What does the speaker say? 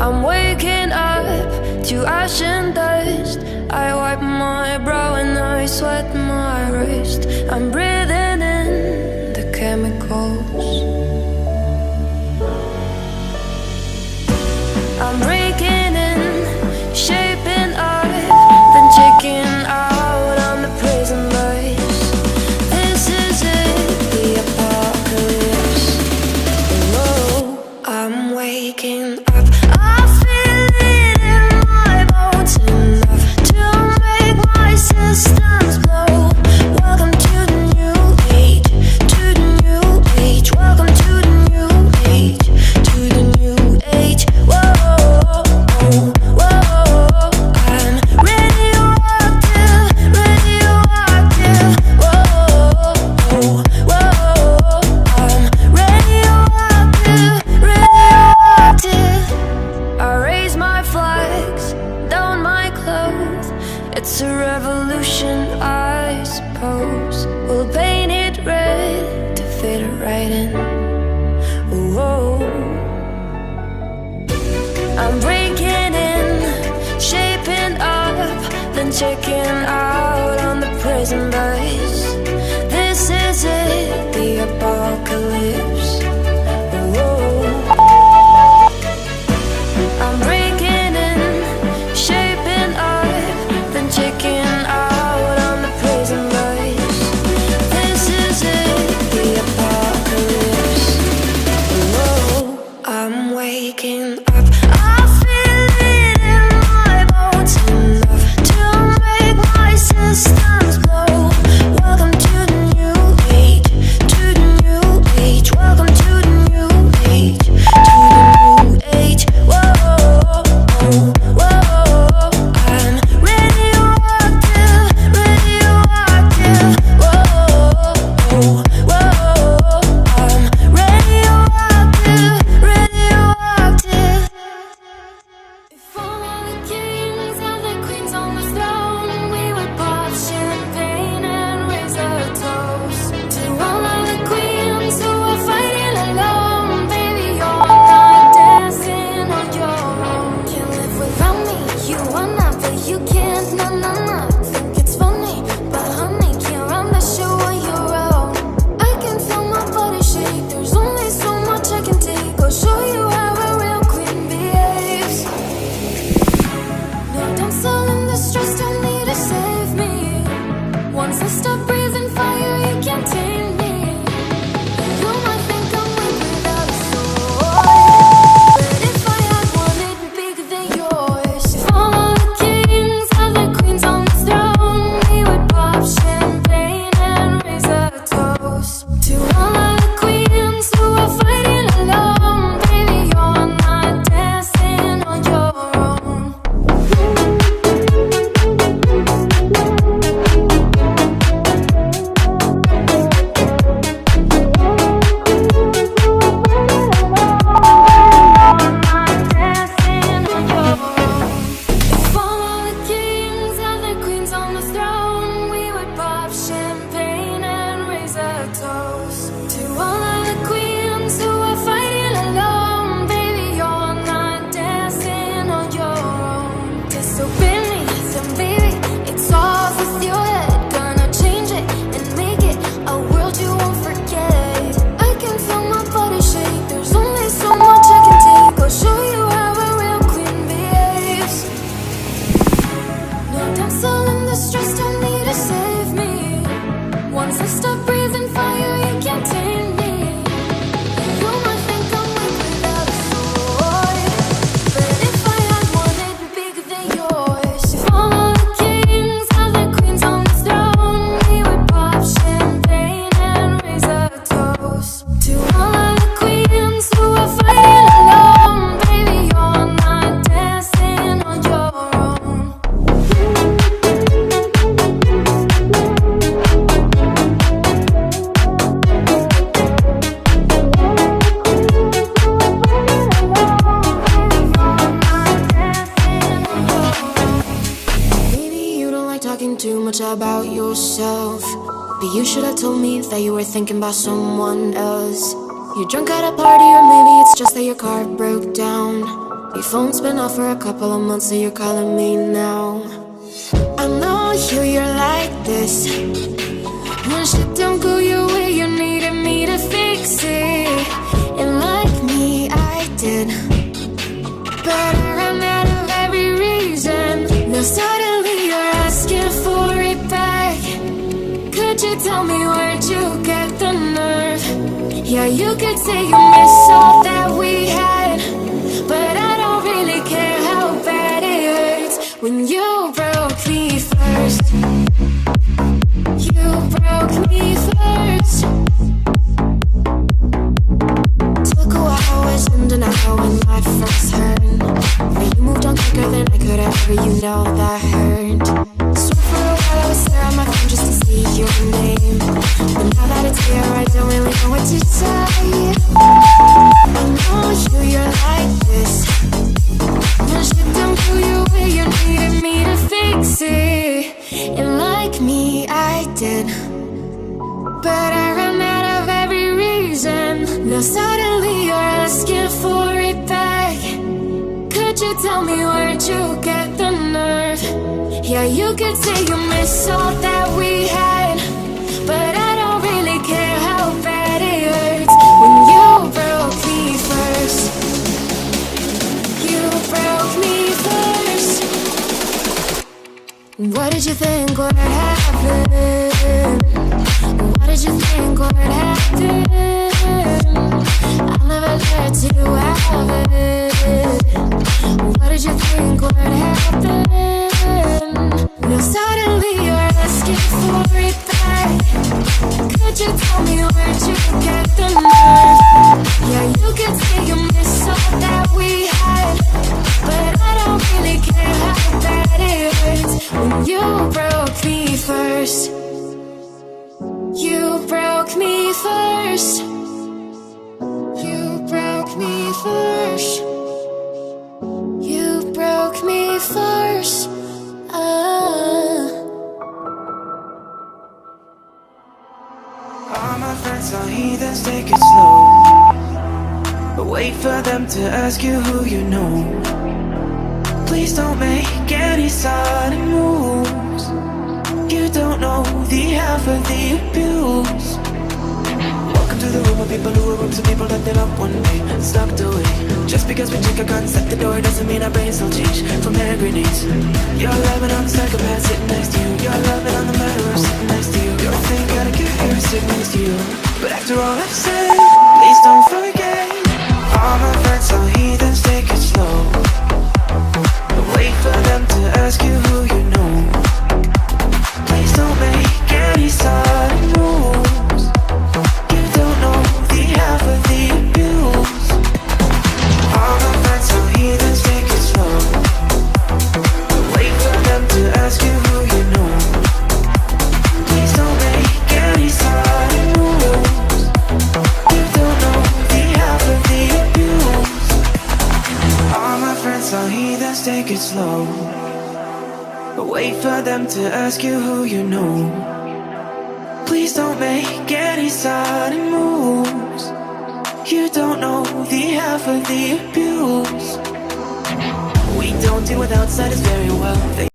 I'm waking up to ash and dust. I wipe my brow and I sweat my wrist. I'm breathing in the chemicals. I'm breaking in, shaping up, then checking out on the prison bus. This is it, the apocalypse. Whoa, I'm waking up. I feel it in my bones, enough to make my systems blow. Welcome to the new age, to the new age. Welcome to the new age, to the new age. Whoa, whoa, I'm radioactive, radioactive. Whoa, whoa, I'm radioactive, radioactive. I raise my flags, down my clothes. It's a revolution, I suppose. We'll paint it red to fit it right in. Whoa, I'm breaking in, shaping up, then checking out on the prison bus. This is it, the apocalypse. Whoa, I'm breaking in, shaping up, then checking out on the prison bus. This is it, the apocalypse. Whoa, I'm waking up. I feel it in my bones, enough to make my systems blow. Welcome to the new age, to the new age. Welcome to the new age, to the new age. Whoa, whoa, I'm radioactive, radioactive. Whoa, whoa, I'm radioactive, radioactive. If all of the kings and the queens on the throne, we would pop champagne and raise a toast to all of the queens who are fighting alone. Baby, you're not dancing on your own. Can't live without me, you wanna, but you can't. No, no, no. Think it's funny, but honey, can't run the show on your own. I can feel my body shake. There's only so much I can take. I'll show you how a real queen behaves. No, don't sell in the stress, don't need to save me. Once I stop breathing fire, you can't tame me. You might think I'm weak without a soul, but if I had one, it'd be bigger than yours. If all of the kings and the queens on the throne, we would pop champagne and raise a toast to all of the queens who are fighting alone. Baby, you're not dancing on your own. If all of the kings and the queens on the throne, we would pop champagne and raise a toast to all of the queens who are fighting alone. Baby, you're not dancing on your own. Disobey me, then baby, it's off with your head. Gonna change it and make it a world you won't forget. I can feel my body shake. There's only so much I can take. I'll show you how a real queen behaves. No, don't sell in the stress, don't need to save me. Once I stop breathing fire, you can't tame me. You might think I'm weak without a soul, but if I had one, it'd be bigger than yours. If all of the kings and the queens on the throne, we would pop champagne and raise a toast to all of the queens who are fighting alone. Baby, you're not dancing on your own. Maybe you don't like talking too much about yourself, but you should have told me that you were thinking about someone else. You're drunk at a party, or maybe it's just that your car broke down. Your phone's been off for a couple of months, so you're calling me now. I know you're like this. When shit don't go your way, you needed me to fix it. And like me, I did. But I ran out of every reason. Now suddenly you're asking for it back. Could you tell me where'd you get the nerve? Yeah, you could say you miss all that we had, but I don't really care how bad it hurts. When you broke me first, you broke me first. Took a while, wasn't an hour when my first heard. But you moved on quicker than I could ever, you know that hurt. So for a while I was there on my phone just to see your name. But now that it's here, I don't really know what to say. I know you're like this. When shit don't go your way, you needed me to fix it. And like me, I did. But I ran out of every reason. Now suddenly you're asking for it back. Could you tell me where'd you get the nerve? Yeah, you could say you miss all that we had, but I don't really care how bad it hurts. When you broke me first, you broke me first. What did you think would happen? What did you think would happen? I'll never let you have it. What did you think would happen? Now suddenly you're asking for it back. Could you tell me where'd you get the nerve? Yeah, you could say you miss all that we had, but I don't really care how bad it hurts. When you broke me first, you broke me first. You broke me first. You broke me first. All my friends are heathens, take it slow. But wait for them to ask you who you know. Please don't make any sudden moves. You don't know the half of the abuse. Welcome to the room of people who are rooms of people that they love one day stopped away. Just because we check a guns at the door doesn't mean our brains will change from hand grenades. You're loving on the psychopath sitting next to you. You're loving on the murderer sitting next to you. You don't think I'd get here sitting next to you. But after all I've said, please don't forget. All my friends are heathens, take it slow. But wait for them to ask you who you know. Please don't make any sudden moves. You don't know the half of the abuse. All my friends are heathens, take it slow. But wait for them to ask you who you know. Please don't make any sudden moves. You don't know the half of the abuse. All my friends are heathens, take it slow. But wait for them to ask you who you know. Please don't make any sudden moves. You don't know the half of the abuse. We don't deal with outsiders very well.